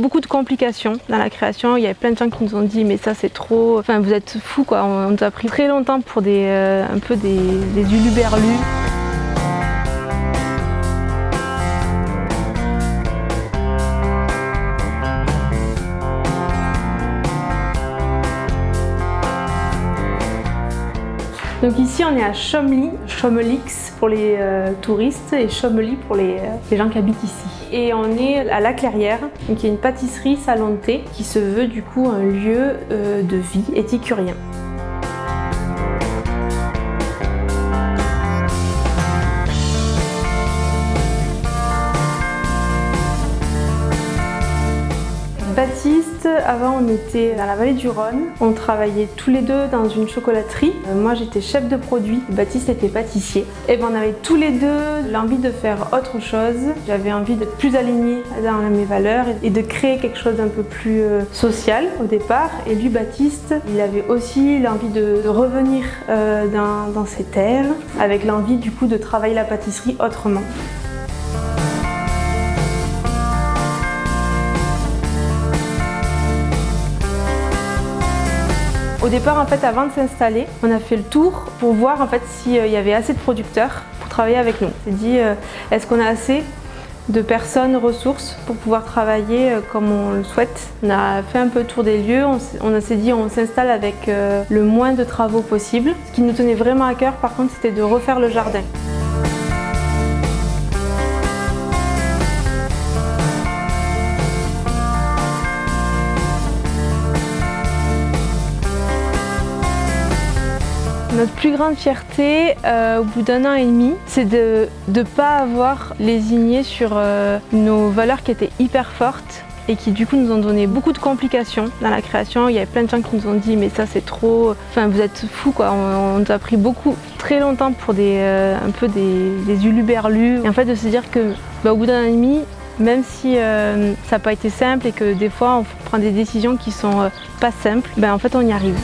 beaucoup de complications dans la création. Il y avait plein de gens qui nous ont dit mais ça c'est trop, enfin vous êtes fous quoi. On nous a pris très longtemps pour un peu des huluberlus. Donc ici on est à Chomely, Chomelix pour les touristes et Chomely pour les gens qui habitent ici. Et on est à La Clairière, qui est une pâtisserie salon de thé qui se veut du coup un lieu de vie épicurien. Baptiste, avant on était dans la vallée du Rhône, on travaillait tous les deux dans une chocolaterie. Moi j'étais chef de produit, Baptiste était pâtissier. Et ben on avait tous les deux l'envie de faire autre chose. J'avais envie d'être plus alignée dans mes valeurs et de créer quelque chose d'un peu plus social au départ. Et lui Baptiste, il avait aussi l'envie de revenir dans ses terres, avec l'envie du coup de travailler la pâtisserie autrement. Au départ, en fait, avant de s'installer, on a fait le tour pour voir en fait s'il y avait assez de producteurs pour travailler avec nous. On s'est dit, est-ce qu'on a assez de personnes, ressources pour pouvoir travailler comme on le souhaite. On a fait un peu le tour des lieux, on s'est dit on s'installe avec le moins de travaux possible. Ce qui nous tenait vraiment à cœur, par contre, c'était de refaire le jardin. Notre plus grande fierté au bout d'un an et demi, c'est de ne pas avoir lésigné sur nos valeurs qui étaient hyper fortes et qui du coup nous ont donné beaucoup de complications dans la création. Il y avait plein de gens qui nous ont dit mais ça c'est trop, enfin vous êtes fous quoi. On nous a pris très longtemps pour un peu des huluberlus. Et en fait de se dire que au bout d'un an et demi, même si ça n'a pas été simple et que des fois on prend des décisions qui sont pas simples, en fait on y arrive.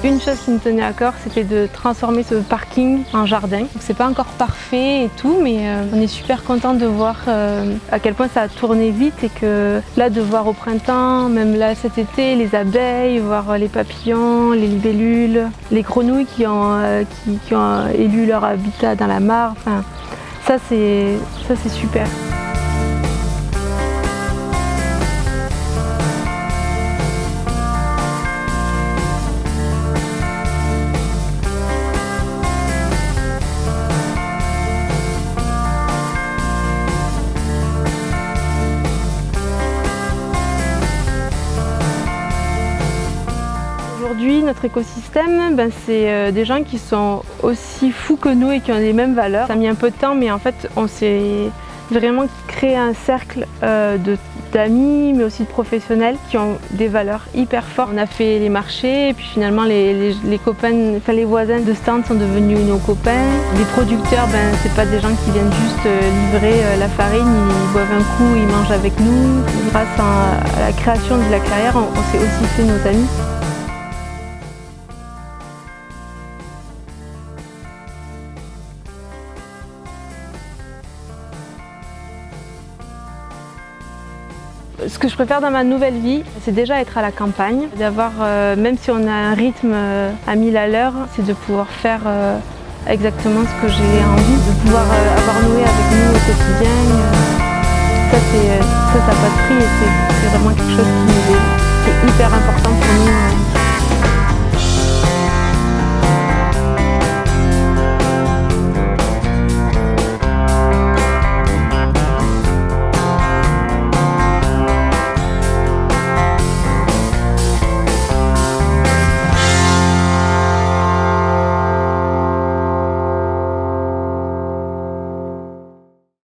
Une chose qui nous tenait à cœur, c'était de transformer ce parking en jardin. C'est pas encore parfait et tout, mais on est super content de voir à quel point ça a tourné vite et que là, de voir au printemps, même là cet été, les abeilles, voir les papillons, les libellules, les grenouilles qui ont élu leur habitat dans la mare. Enfin, ça c'est super. Aujourd'hui, notre écosystème, c'est des gens qui sont aussi fous que nous et qui ont les mêmes valeurs. Ça a mis un peu de temps, mais en fait, on s'est vraiment créé un cercle d'amis, mais aussi de professionnels qui ont des valeurs hyper fortes. On a fait les marchés et puis finalement, les copains, enfin les voisins de stand sont devenus nos copains. Les producteurs, c'est pas des gens qui viennent juste livrer la farine, ils boivent un coup, ils mangent avec nous. Grâce à la création de La Clairière, on s'est aussi fait nos amis. Ce que je préfère dans ma nouvelle vie, c'est déjà être à la campagne, d'avoir, même si on a un rythme à 1000 à l'heure, c'est de pouvoir faire exactement ce que j'ai envie, de pouvoir avoir Noé avec nous au quotidien. Ça n'a pas de prix et c'est vraiment quelque chose qui est hyper important pour nous.